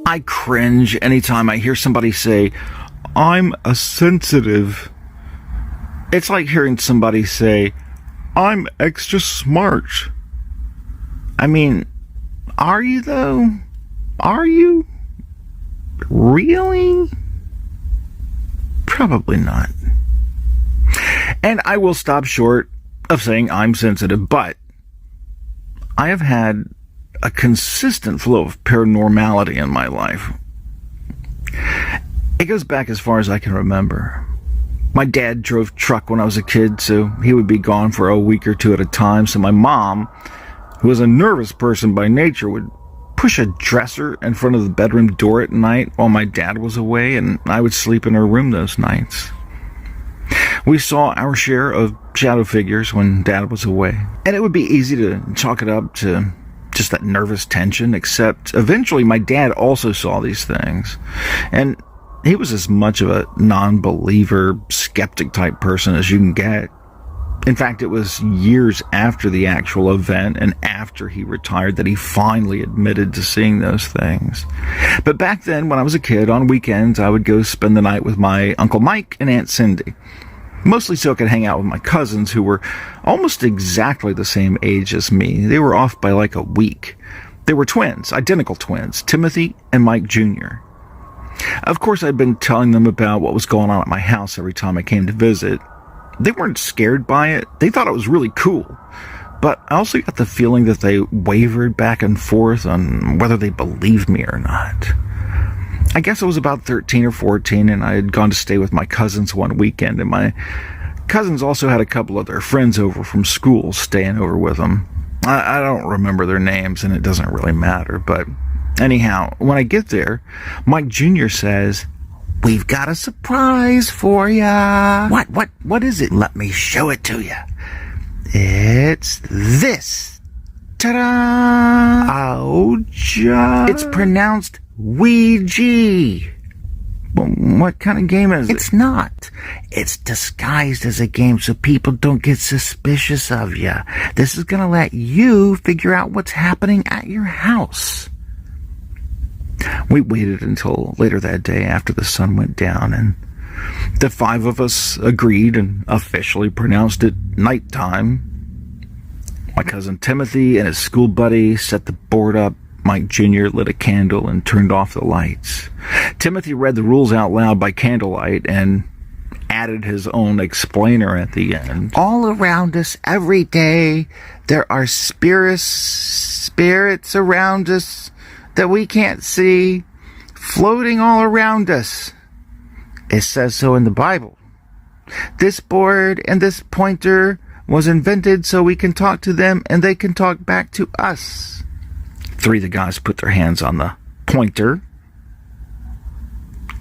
I cringe anytime I hear somebody say, I'm a sensitive. It's like hearing somebody say, I'm extra smart. I mean, are you though? Are you? Really? Probably not. And I will stop short of saying I'm sensitive, but I have had a consistent flow of paranormality in my life. It goes back as far as I can remember. My dad drove truck when I was a kid, so he would be gone for a week or two at a time, so my mom, who was a nervous person by nature, would push a dresser in front of the bedroom door at night while my dad was away, and I would sleep in her room those nights. We saw our share of shadow figures when Dad was away, and it would be easy to chalk it up to just that nervous tension, except eventually my dad also saw these things, and he was as much of a non-believer, skeptic type person as you can get. In fact, it was years after the actual event and after he retired that he finally admitted to seeing those things. But back then, when I was a kid, on weekends, I would go spend the night with my Uncle Mike and Aunt Cindy. Mostly so I could hang out with my cousins, who were almost exactly the same age as me. They were off by like a week. They were twins, identical twins, Timothy and Mike Jr. Of course, I'd been telling them about what was going on at my house every time I came to visit. They weren't scared by it. They thought it was really cool. But I also got the feeling that they wavered back and forth on whether they believed me or not. I guess I was about 13 or 14, and I had gone to stay with my cousins one weekend, and my cousins also had a couple of their friends over from school staying over with them. I don't remember their names, and it doesn't really matter, but anyhow, when I get there, Mike Jr. says, "We've got a surprise for ya." What is it? Let me show it to ya. It's this. Ta-da! OUIJA. It's pronounced Ouija. What kind of game is it? It's not. It's disguised as a game so people don't get suspicious of you. This is going to let you figure out what's happening at your house. We waited until later that day after the sun went down, and the five of us agreed and officially pronounced it nighttime. My cousin Timothy and his school buddy set the board up. Mike Jr. lit a candle and turned off the lights. Timothy read the rules out loud by candlelight and added his own explainer at the end. All around us every day, there are spirits around us that we can't see, floating all around us. It says so in the Bible. This board and this pointer was invented so we can talk to them and they can talk back to us. Three of the guys put their hands on the pointer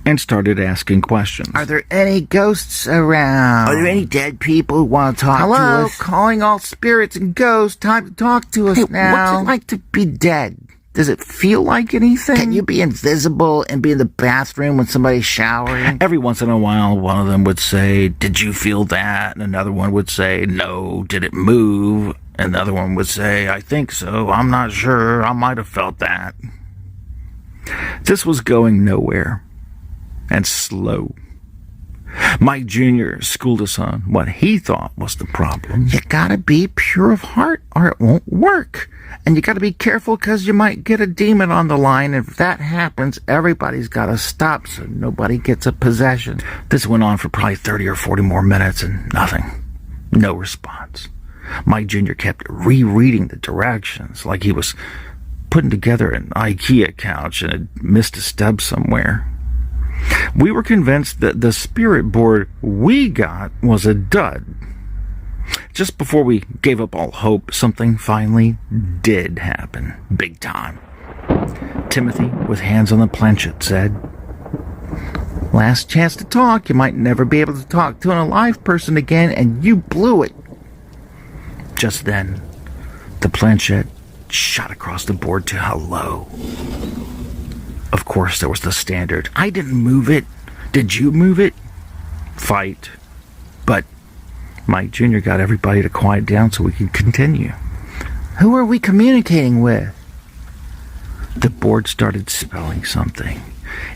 and started asking questions. Are there any ghosts around? Are there any dead people who want to talk to us? Hello, calling all spirits and ghosts. Time to talk to us now. What's it like to be dead? Does it feel like anything? Can you be invisible and be in the bathroom when somebody's showering? Every once in a while, one of them would say, "Did you feel that?" And another one would say, "No, did it move?" And the other one would say, "I think so. I'm not sure. I might have felt that." This was going nowhere. And slow. Mike Jr. schooled us on what he thought was the problem. You gotta be pure of heart or it won't work. And you gotta be careful because you might get a demon on the line. If that happens, everybody's gotta stop so nobody gets a possession. This went on for probably 30 or 40 more minutes and nothing. No response. Mike Jr. kept rereading the directions like he was putting together an IKEA couch and had missed a step somewhere. We were convinced that the spirit board we got was a dud. Just before we gave up all hope, something finally did happen. Big time. Timothy, with hands on the planchette, said, "Last chance to talk. You might never be able to talk to an alive person again, and you blew it." Just then, the planchette shot across the board to hello. Of course, there was the standard, "I didn't move it. Did you move it?" Fight. But Mike Jr. got everybody to quiet down so we could continue. "Who are we communicating with?" The board started spelling something.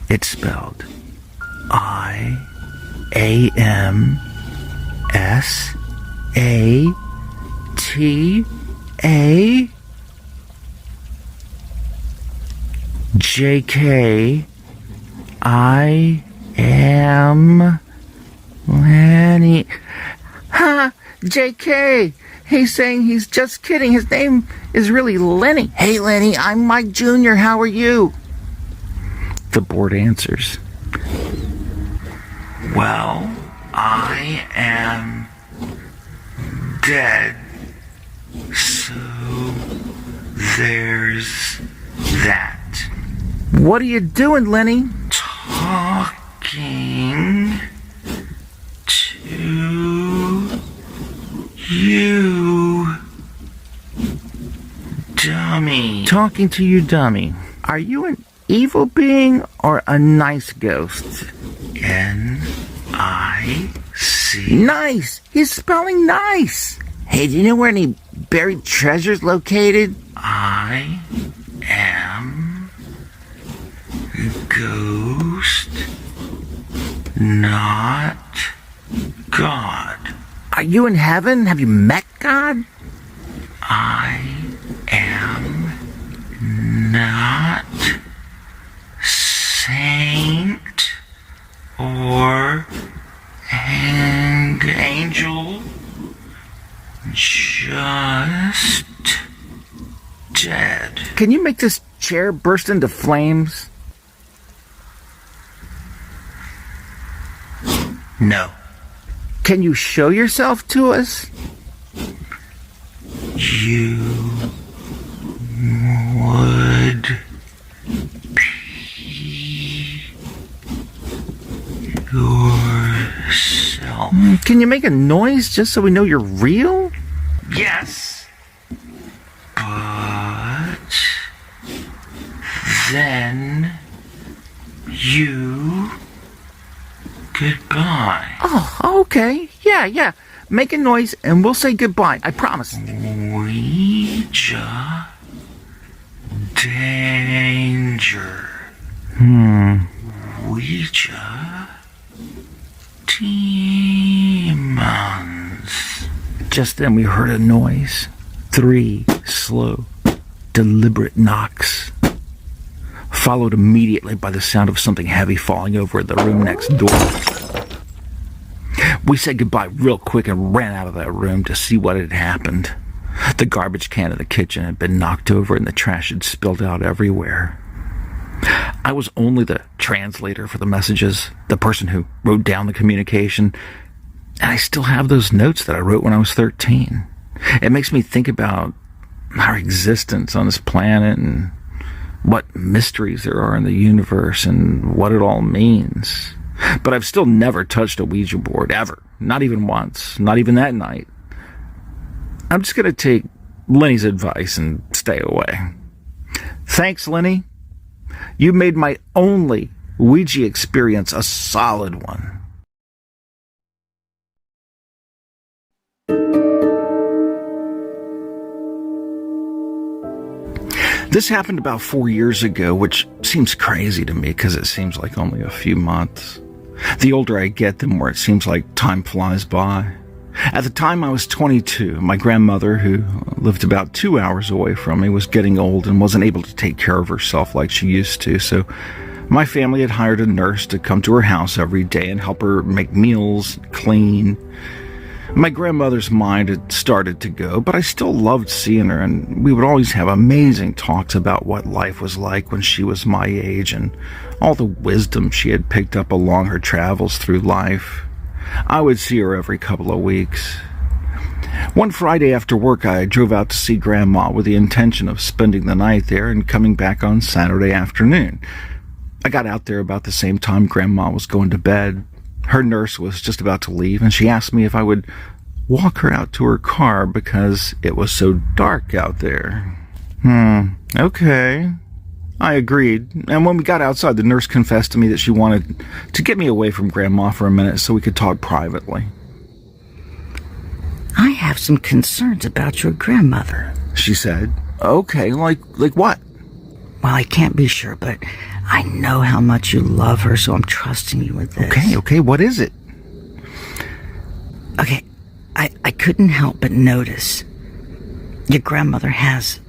It spelled IAMSATA JK I am Lenny. Ha! JK! He's saying he's just kidding. His name is really Lenny. Hey, Lenny, I'm Mike Jr. How are you? The board answers. Well, I am dead. So there's that. What are you doing, Lenny? Talking to you, dummy. Talking to you, dummy. Are you an evil being or a nice ghost? N-I-C. Nice! He's spelling nice! Hey, do you know where any buried treasure's located? I am a ghost, not God. Are you in heaven? Have you met God? I am not saint or angel, just dead. Can you make this chair burst into flames? No. Can you show yourself to us? You would pee yourself. Can you make a noise just so we know you're real? Yes. But then you goodbye. Oh, okay. Yeah. Make a noise and we'll say goodbye. I promise. Ouija danger. Ouija demons. Just then we heard a noise. 3 slow, deliberate knocks, followed immediately by the sound of something heavy falling over at the room next door. We said goodbye real quick and ran out of that room to see what had happened. The garbage can in the kitchen had been knocked over and the trash had spilled out everywhere. I was only the translator for the messages, the person who wrote down the communication, and I still have those notes that I wrote when I was 13. It makes me think about our existence on this planet and what mysteries there are in the universe and what it all means. But I've still never touched a Ouija board, ever. Not even once. Not even that night. I'm just going to take Lenny's advice and stay away. Thanks, Lenny. You made my only Ouija experience a solid one. This happened about 4 years ago, which seems crazy to me because it seems like only a few months. The older I get, the more it seems like time flies by. At the time I was 22, my grandmother, who lived about 2 hours away from me, was getting old and wasn't able to take care of herself like she used to, so my family had hired a nurse to come to her house every day and help her make meals, clean. My grandmother's mind had started to go, but I still loved seeing her, and we would always have amazing talks about what life was like when she was my age and all the wisdom she had picked up along her travels through life. I would see her every couple of weeks. One Friday after work, I drove out to see Grandma with the intention of spending the night there and coming back on Saturday afternoon. I got out there about the same time Grandma was going to bed. Her nurse was just about to leave, and she asked me if I would walk her out to her car because it was so dark out there. Okay. I agreed, and when we got outside, the nurse confessed to me that she wanted to get me away from Grandma for a minute so we could talk privately. I have some concerns about your grandmother, she said. Okay, like what? Well, I can't be sure, but I know how much you love her, so I'm trusting you with this. Okay, what is it? Okay, I couldn't help but notice your grandmother has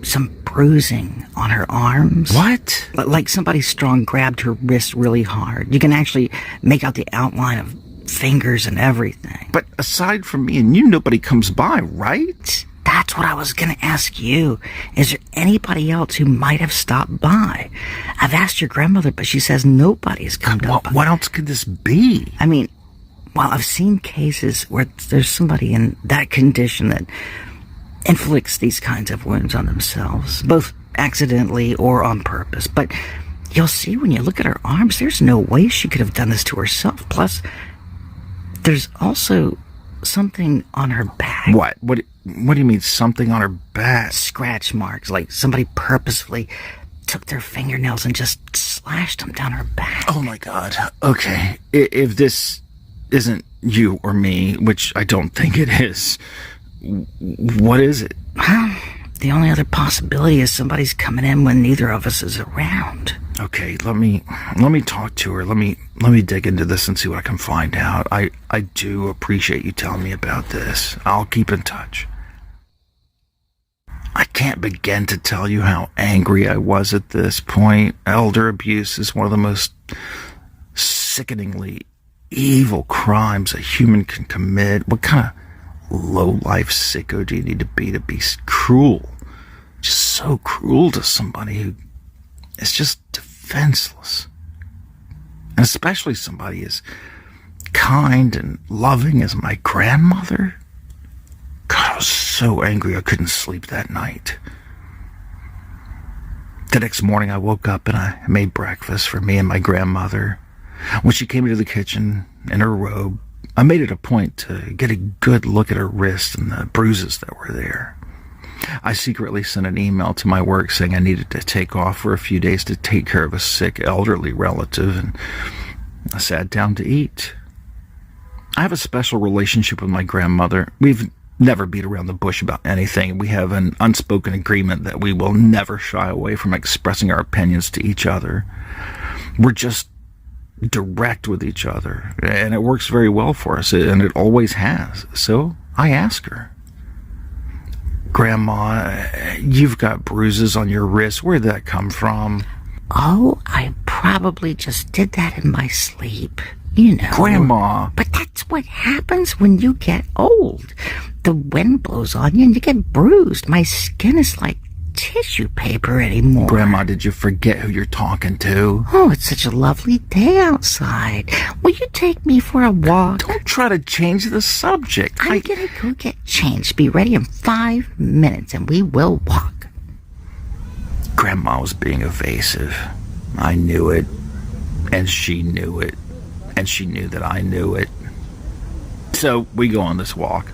some bruising on her arms. What? Like somebody strong grabbed her wrist really hard. You can actually make out the outline of fingers and everything. But aside from me and you, nobody comes by, right? That's what I was going to ask you. Is there anybody else who might have stopped by? I've asked your grandmother, but she says nobody's come by. What else could this be? I mean, well, I've seen cases where there's somebody in that condition that inflicts these kinds of wounds on themselves, both accidentally or on purpose. But you'll see when you look at her arms, there's no way she could have done this to herself. Plus, there's also something on her back. What do you mean, something on her back? Scratch marks, like somebody purposefully took their fingernails and just slashed them down her back. Oh my God. Okay, if this isn't you or me, which I don't think it is, what is it? Well, the only other possibility is somebody's coming in when neither of us is around. Okay, let me talk to her. Let me dig into this and see what I can find out. I do appreciate you telling me about this. I'll keep in touch. I can't begin to tell you how angry I was at this point. Elder abuse is one of the most sickeningly evil crimes a human can commit. What kind of low-life sicko do you need to be cruel? Just so cruel to somebody who is just defenseless. And especially somebody as kind and loving as my grandmother. God, I was so angry I couldn't sleep that night. The next morning I woke up and I made breakfast for me and my grandmother. When she came into the kitchen in her robe, I made it a point to get a good look at her wrist and the bruises that were there. I secretly sent an email to my work saying I needed to take off for a few days to take care of a sick elderly relative, and I sat down to eat. I have a special relationship with my grandmother. We've never beat around the bush about anything. We have an unspoken agreement that we will never shy away from expressing our opinions to each other. We're just direct with each other, and it works very well for us, and it always has. So I ask her, Grandma, you've got bruises on your wrist. Where'd that come from? Oh, I probably just did that in my sleep. You know. Grandma. But that's what happens when you get old. The wind blows on you and you get bruised. My skin is like tissue paper anymore. Grandma, did you forget who you're talking to? Oh, it's such a lovely day outside. Will you take me for a walk? Don't try to change the subject. I'm gonna go get changed. Be ready in 5 minutes and we will walk. Grandma was being evasive. I knew it, and she knew it, and she knew that I knew it. So we go on this walk,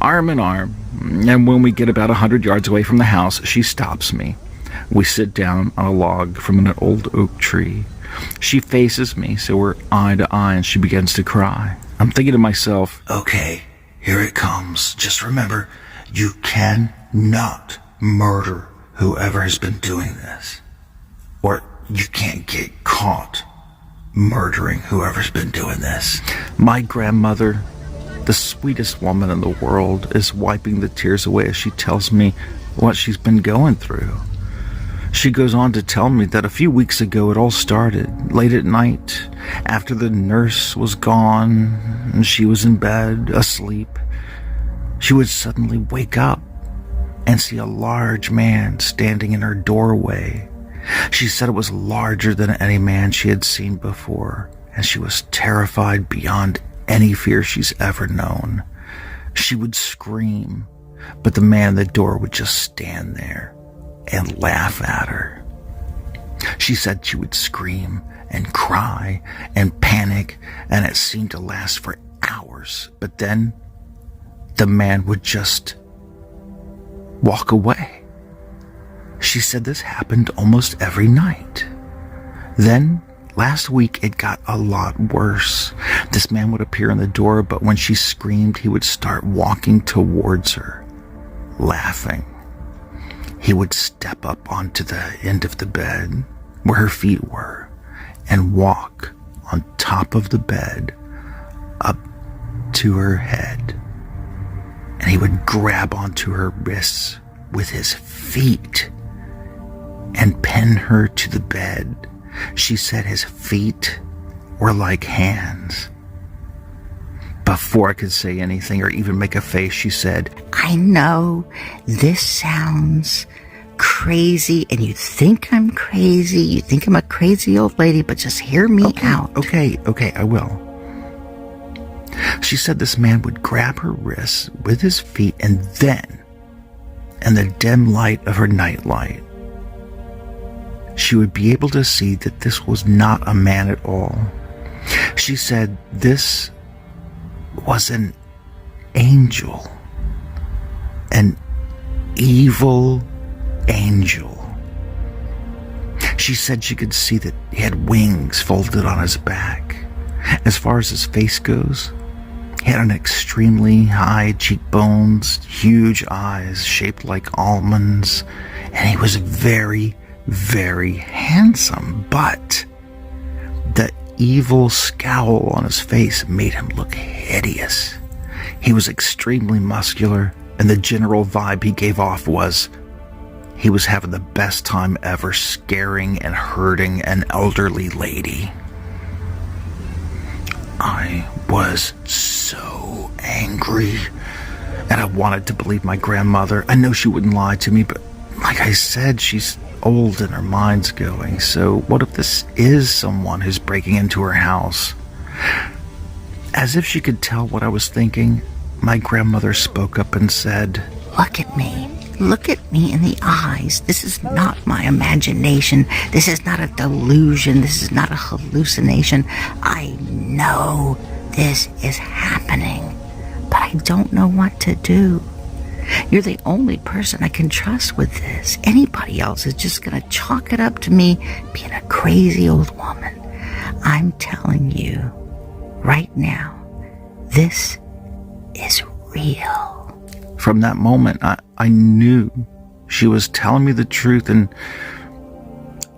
arm in arm, and when we get about 100 yards away from the house, she stops me. We sit down on a log from an old oak tree. She faces me, so we're eye to eye, and she begins to cry. I'm thinking to myself, okay, here it comes. Just remember, you cannot murder whoever has been doing this, or you can't get caught murdering whoever's been doing this. My grandmother, the sweetest woman in the world, is wiping the tears away as she tells me what she's been going through. She goes on to tell me that a few weeks ago it all started, late at night, after the nurse was gone and she was in bed, asleep. She would suddenly wake up and see a large man standing in her doorway. She said it was larger than any man she had seen before, and she was terrified beyond any fear she's ever known. She would scream, but the man at the door would just stand there and laugh at her. She said she would scream and cry and panic, and it seemed to last for hours, but then the man would just walk away. She said this happened almost every night. Then, last week, it got a lot worse. This man would appear in the door, but when she screamed, he would start walking towards her, laughing. he would step up onto the end of the bed where her feet were and walk on top of the bed up to her head. And he would grab onto her wrists with his feet and pin her to the bed. She said his feet were like hands. Before I could say anything or even make a face, she said, I know this sounds crazy, and you think I'm crazy. You think I'm a crazy old lady, but just hear me out. Okay, I will. She said this man would grab her wrists with his feet, and then, in the dim light of her nightlight, she would be able to see that this was not a man at all. She said this was an angel, an evil angel. She said she could see that he had wings folded on his back. As far as his face goes, he had an extremely high cheekbones, huge eyes shaped like almonds, and he was very, very handsome, but the evil scowl on his face made him look hideous. He was extremely muscular, and the general vibe he gave off was he was having the best time ever scaring and hurting an elderly lady. I was so angry, and I wanted to believe my grandmother. I know she wouldn't lie to me, but like I said, she's old and her mind's going. So what if this is someone who's breaking into her house? As if she could tell what I was thinking, my grandmother spoke up and said, Look at me. Look at me in the eyes. This is not my imagination. This is not a delusion. This is not a hallucination. I know this is happening, but I don't know what to do. You're the only person I can trust with this. Anybody else is just going to chalk it up to me being a crazy old woman. I'm telling you right now, this is real. From that moment, I knew she was telling me the truth, and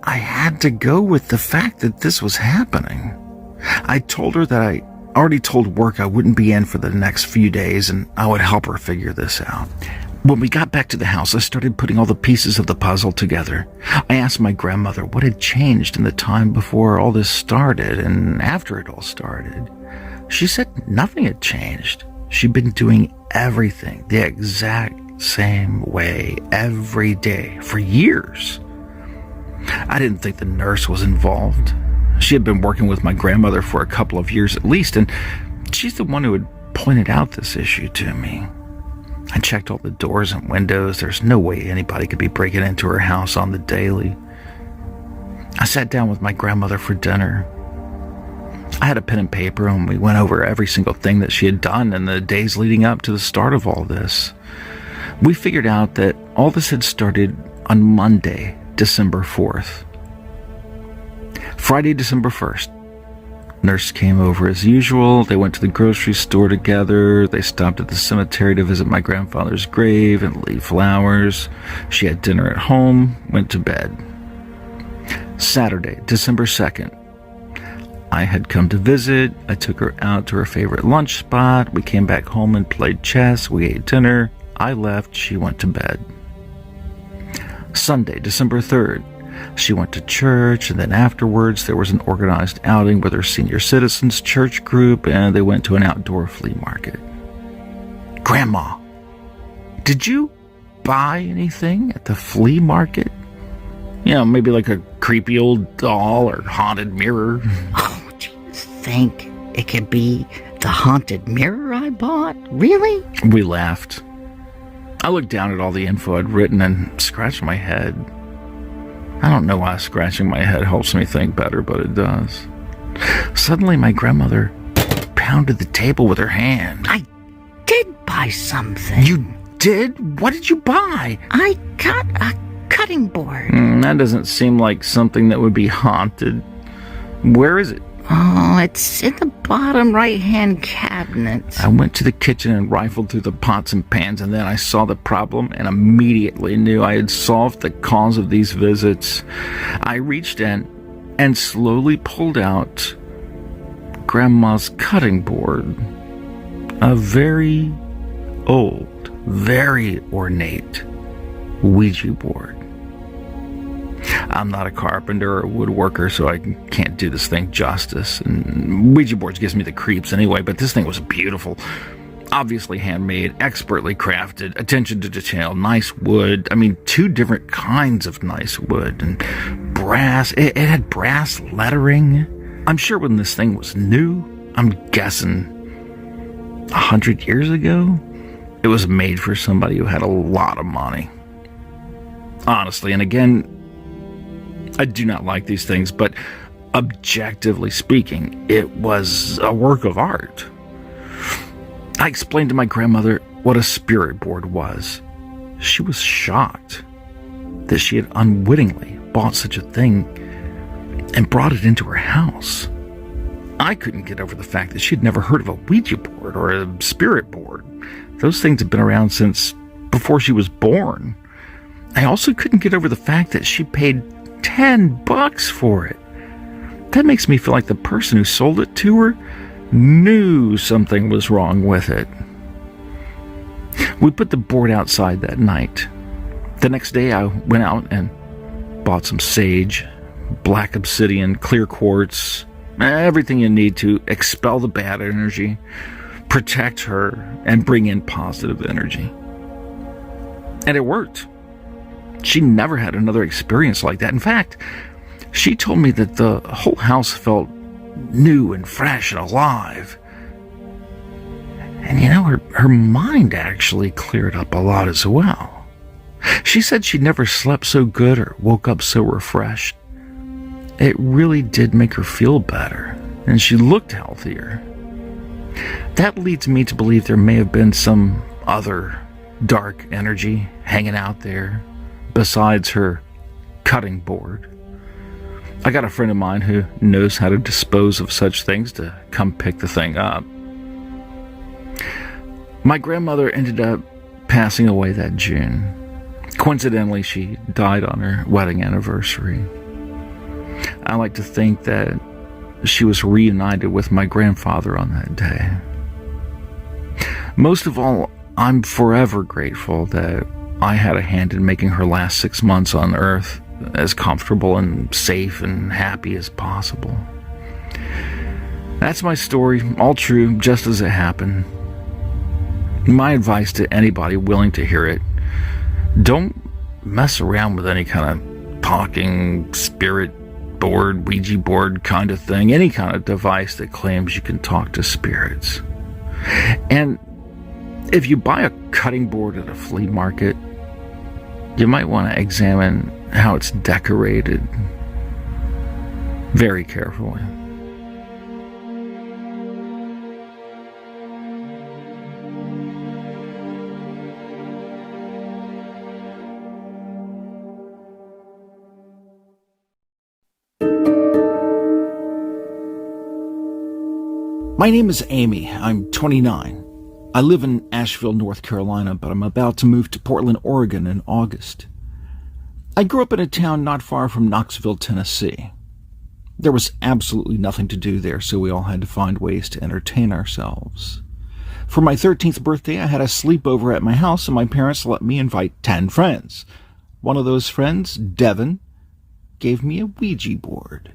I had to go with the fact that this was happening. I told her that I already told work I wouldn't be in for the next few days, and I would help her figure this out. When we got back to the house, I started putting all the pieces of the puzzle together. I asked my grandmother what had changed in the time before all this started and after it all started. She said nothing had changed. She'd been doing everything the exact same way every day for years. I didn't think the nurse was involved. She had been working with my grandmother for a couple of years at least, and she's the one who had pointed out this issue to me. I checked all the doors and windows. There's no way anybody could be breaking into her house on the daily. I sat down with my grandmother for dinner. I had a pen and paper, and we went over every single thing that she had done in the days leading up to the start of all this. We figured out that all this had started on Monday, December 4th. Friday, December 1st. Nurse came over as usual. They went to the grocery store together. They stopped at the cemetery to visit my grandfather's grave and leave flowers. She had dinner at home, went to bed. Saturday, December 2nd. I had come to visit. I took her out to her favorite lunch spot. We came back home and played chess. We ate dinner. I left. She went to bed. Sunday, December 3rd. She went to church, and then afterwards there was an organized outing with her senior citizens church group, and they went to an outdoor flea market. Grandma, did you buy anything at the flea market? You know, maybe like a creepy old doll or haunted mirror. Oh, do you think it could be the haunted mirror I bought? Really? We laughed. I looked down at all the info I'd written and scratched my head. I don't know why scratching my head helps me think better, but it does. Suddenly, my grandmother pounded the table with her hand. I did buy something. You did? What did you buy? I got a cutting board. That doesn't seem like something that would be haunted. Where is it? Oh, it's in the bottom right-hand cabinet. I went to the kitchen and rifled through the pots and pans, and then I saw the problem and immediately knew I had solved the cause of these visits. I reached in and slowly pulled out Grandma's cutting board. A very old, very ornate Ouija board. I'm not a carpenter or a woodworker, so I can't do this thing justice. And Ouija boards gives me the creeps anyway, but this thing was beautiful. Obviously handmade, expertly crafted, attention to detail, nice wood. I mean, 2 different kinds of nice wood. And brass. It had brass lettering. I'm sure when this thing was new, I'm guessing 100 years ago, it was made for somebody who had a lot of money. Honestly, and again, I do not like these things, but objectively speaking, it was a work of art. I explained to my grandmother what a spirit board was. She was shocked that she had unwittingly bought such a thing and brought it into her house. I couldn't get over the fact that she'd never heard of a Ouija board or a spirit board. Those things had been around since before she was born. I also couldn't get over the fact that she paid $10 for it. That makes me feel like the person who sold it to her knew something was wrong with it. We put the board outside that night. The next day I went out and bought some sage, black obsidian, clear quartz, everything you need to expel the bad energy, protect her, and bring in positive energy. And it worked. She never had another experience like that. In fact, she told me that the whole house felt new and fresh and alive. And her mind actually cleared up a lot as well. She said she never slept so good or woke up so refreshed. It really did make her feel better, and she looked healthier. That leads me to believe there may have been some other dark energy hanging out there besides her cutting board. I got a friend of mine who knows how to dispose of such things to come pick the thing up. My grandmother ended up passing away that June. Coincidentally, she died on her wedding anniversary. I like to think that she was reunited with my grandfather on that day. Most of all, I'm forever grateful that I had a hand in making her last 6 months on Earth as comfortable and safe and happy as possible. That's my story, all true, just as it happened. My advice to anybody willing to hear it: don't mess around with any kind of talking spirit board, Ouija board kind of thing, any kind of device that claims you can talk to spirits. And if you buy a cutting board at a flea market, you might want to examine how it's decorated very carefully. My name is Amy. I'm 29. I live in Asheville, North Carolina, but I'm about to move to Portland, Oregon in August. I grew up in a town not far from Knoxville, Tennessee. There was absolutely nothing to do there, so we all had to find ways to entertain ourselves. For my 13th birthday, I had a sleepover at my house, and my parents let me invite 10 friends. One of those friends, Devin, gave me a Ouija board.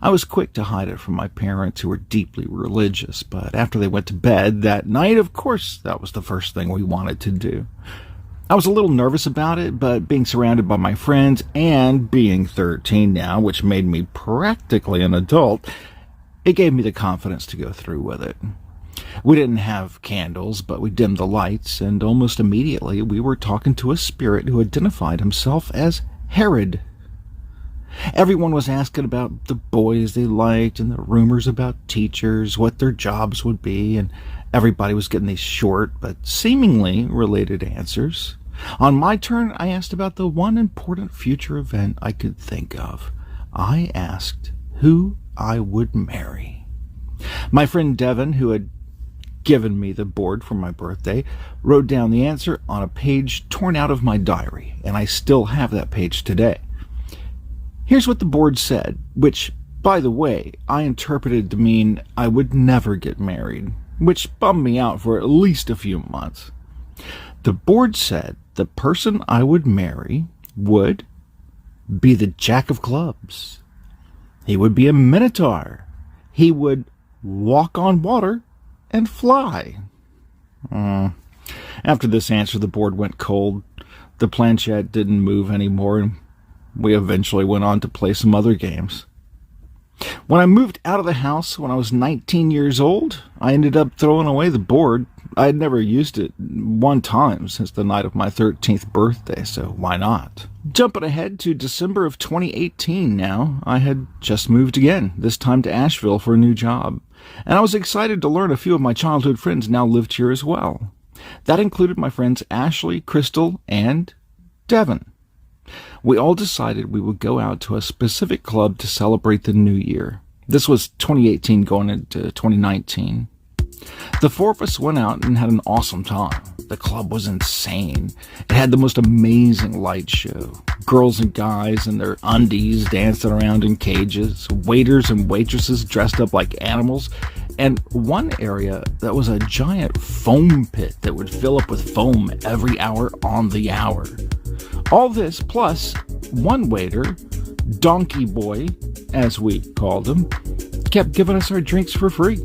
I was quick to hide it from my parents, who were deeply religious, but after they went to bed that night, of course, that was the first thing we wanted to do. I was a little nervous about it, but being surrounded by my friends and being 13 now, which made me practically an adult, it gave me the confidence to go through with it. We didn't have candles, but we dimmed the lights, and almost immediately we were talking to a spirit who identified himself as Herod. Everyone was asking about the boys they liked and the rumors about teachers, what their jobs would be, and everybody was getting these short but seemingly related answers. On my turn, I asked about the one important future event I could think of. I asked, who I would marry. My friend Devin, who had given me the board for my birthday, wrote down the answer on a page torn out of my diary, and I still have that page today. Here's what the board said, which, by the way, I interpreted to mean I would never get married, which bummed me out for at least a few months. The board said the person I would marry would be the Jack of Clubs. He would be a Minotaur. He would walk on water and fly. After this answer, the board went cold. The planchette didn't move anymore, and we eventually went on to play some other games. When I moved out of the house when I was 19 years old, I ended up throwing away the board. I had never used it one time since the night of my 13th birthday, so why not? Jumping ahead to December of 2018 now, I had just moved again, this time to Asheville for a new job. And I was excited to learn a few of my childhood friends now lived here as well. That included my friends Ashley, Crystal, and Devin. We all decided we would go out to a specific club to celebrate the new year. This was 2018 going into 2019. The four of us went out and had an awesome time. The club was insane. It had the most amazing light show. Girls and guys in their undies dancing around in cages, waiters and waitresses dressed up like animals, and one area that was a giant foam pit that would fill up with foam every hour on the hour. All this plus one waiter, Donkey Boy, as we called him, kept giving us our drinks for free.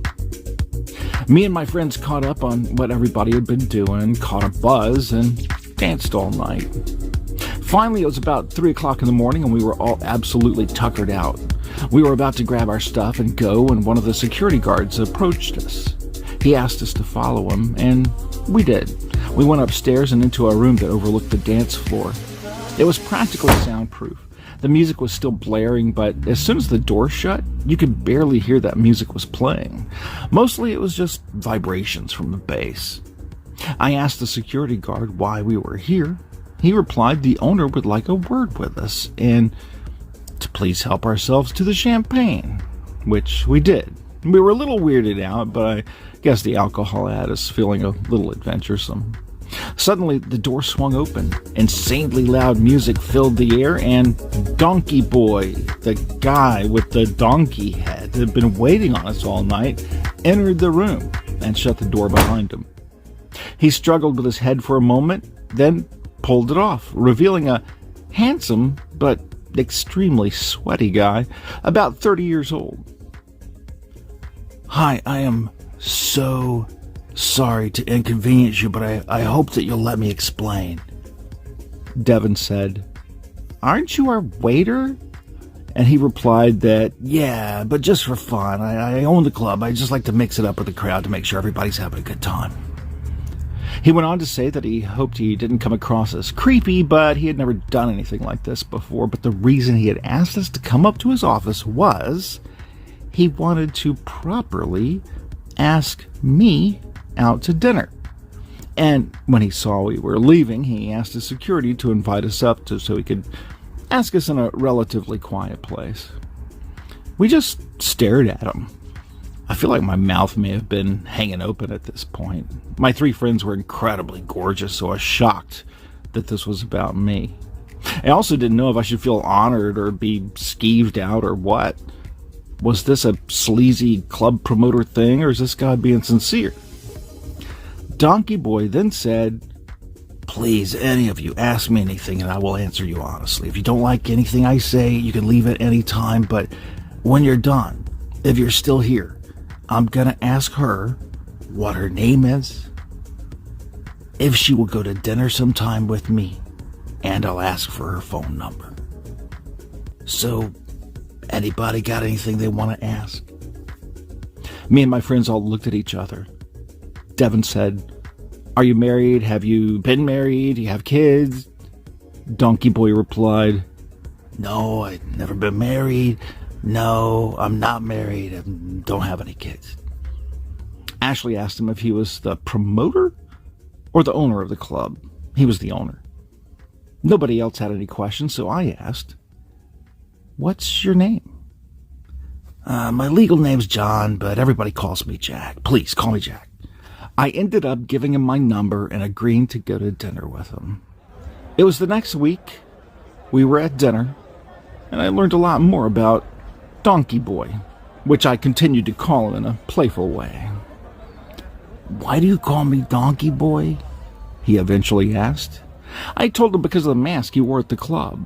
Me and my friends caught up on what everybody had been doing, caught a buzz, and danced all night. Finally, it was about 3 o'clock in the morning, and we were all absolutely tuckered out. We were about to grab our stuff and go, and one of the security guards approached us. He asked us to follow him, and we did. We went upstairs and into a room that overlooked the dance floor. It was practically soundproof. The music was still blaring, but as soon as the door shut, you could barely hear that music was playing. Mostly it was just vibrations from the bass. I asked the security guard why we were here. He replied the owner would like a word with us, and to please help ourselves to the champagne, which we did. We were a little weirded out, but I guess the alcohol had us feeling a little adventuresome. Suddenly, the door swung open. Insanely loud music filled the air, and Donkey Boy, the guy with the donkey head that had been waiting on us all night, entered the room and shut the door behind him. He struggled with his head for a moment, then pulled it off, revealing a handsome but extremely sweaty guy, about 30 years old. "Hi, I am so sorry to inconvenience you, but I hope that you'll let me explain," Devin said. "Aren't you our waiter?" And he replied that, "Yeah, but just for fun. I own the club. I just like to mix it up with the crowd to make sure everybody's having a good time." He went on to say that he hoped he didn't come across as creepy, but he had never done anything like this before. But the reason he had asked us to come up to his office was he wanted to properly ask me out to dinner. And when he saw we were leaving, he asked his security to invite us up so he could ask us in a relatively quiet place. We just stared at him. I feel like my mouth may have been hanging open at this point. My three friends were incredibly gorgeous, so I was shocked that this was about me. I also didn't know if I should feel honored or be skeeved out or what. Was this a sleazy club promoter thing, or is this guy being sincere? Donkey Boy then said, "Please, any of you, ask me anything and I will answer you honestly. If you don't like anything I say, you can leave at any time, but when you're done, if you're still here, I'm gonna ask her what her name is, if she will go to dinner sometime with me, and I'll ask for her phone number. So, anybody got anything they want to ask?" Me and my friends all looked at each other. Devin said, "Are you married? Have you been married? Do you have kids?" Donkey Boy replied, "No, I've never been married. No, I'm not married. I don't have any kids." Ashley asked him if he was the promoter or the owner of the club. He was the owner. Nobody else had any questions, so I asked, "What's your name?" My legal name's John, but everybody calls me Jack. Please, call me Jack. I ended up giving him my number and agreeing to go to dinner with him. It was the next week. We were at dinner, and I learned a lot more about Donkey Boy, which I continued to call him in a playful way. "Why do you call me Donkey Boy?" he eventually asked. I told him because of the mask he wore at the club.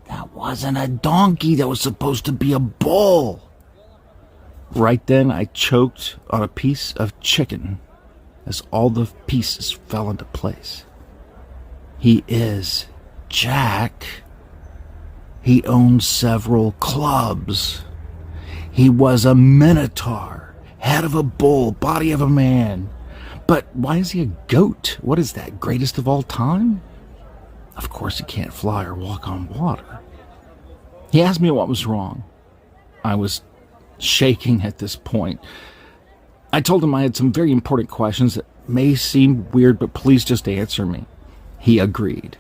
"That wasn't a donkey, that was supposed to be a bull." Right then, I choked on a piece of chicken as all the pieces fell into place. He is Jack. He owns several clubs. He was a minotaur, head of a bull, body of a man. But why is he a goat? What is that, greatest of all time? Of course he can't fly or walk on water. He asked me what was wrong. I was shaking at this point. I told him I had some very important questions that may seem weird, but please just answer me. He agreed.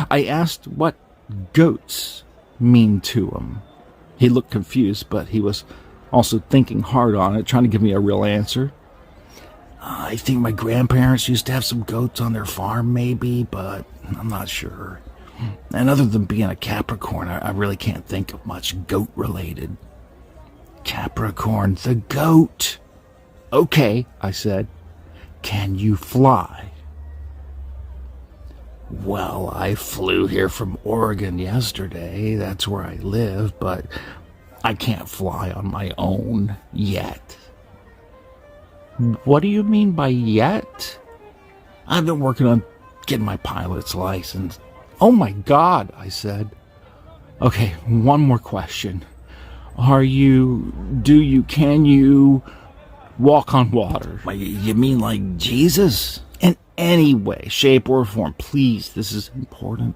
I asked what goats mean to him. He looked confused, but he was also thinking hard on it, trying to give me a real answer. "I think my grandparents used to have some goats on their farm, maybe, but I'm not sure. And other than being a Capricorn, I really can't think of much goat-related." "Capricorn, the goat." "Okay," I said. "Can you fly?" "Well, I flew here from Oregon yesterday. That's where I live, but I can't fly on my own yet." "What do you mean by yet?" "I've been working on getting my pilot's license." "Oh my God," I said. "Okay, one more question. Can you walk on water?" "You mean like Jesus?" "In any way, shape, or form. Please, this is important."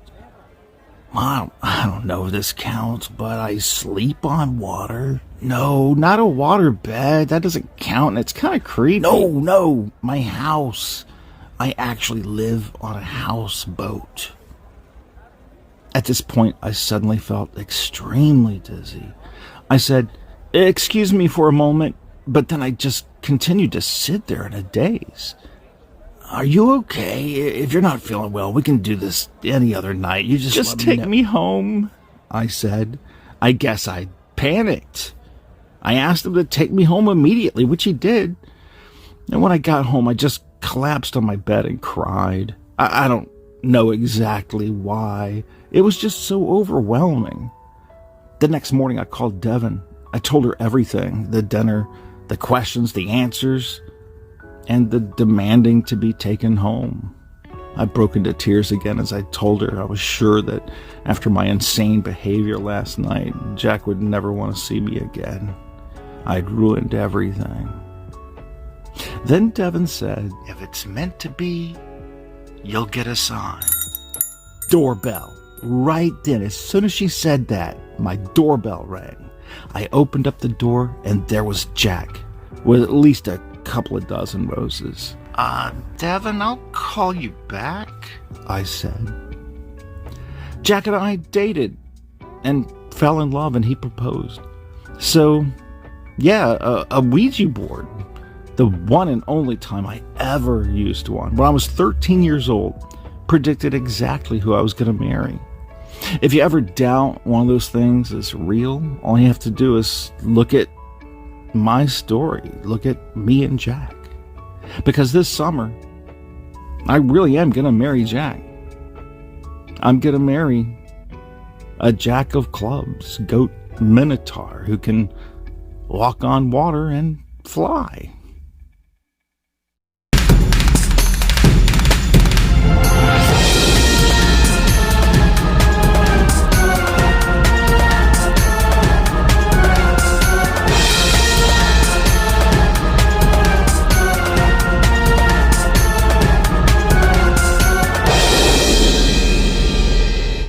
I don't know if this counts, but I sleep on water." "No, not a water bed. That doesn't count, and it's kind of creepy." No, my house. I actually live on a houseboat." At this point, I suddenly felt extremely dizzy. I said, "Excuse me for a moment," but then I just continued to sit there in a daze. "Are you okay? If you're not feeling well, we can do this any other night. You just take me home," I said. I guess I panicked. I asked him to take me home immediately, which he did. And when I got home, I just collapsed on my bed and cried. I don't know exactly why. It was just so overwhelming. The next morning, I called Devin. I told her everything, the dinner, the questions, the answers, and the demanding to be taken home. I broke into tears again as I told her I was sure that after my insane behavior last night, Jack would never want to see me again. I'd ruined everything. Then Devin said, "If it's meant to be, you'll get a sign." Doorbell. Right then, as soon as she said that, my doorbell rang. I opened up the door, and there was Jack, with at least a couple of dozen roses. Devin, I'll call you back," I said. Jack and I dated and fell in love, and he proposed. So, yeah, a Ouija board. The one and only time I ever used one. When I was 13 years old, predicted exactly who I was going to marry. If you ever doubt one of those things is real, all you have to do is look at my story. Look at me and Jack. Because this summer, I really am going to marry Jack. I'm going to marry a Jack of clubs, goat minotaur who can walk on water and fly.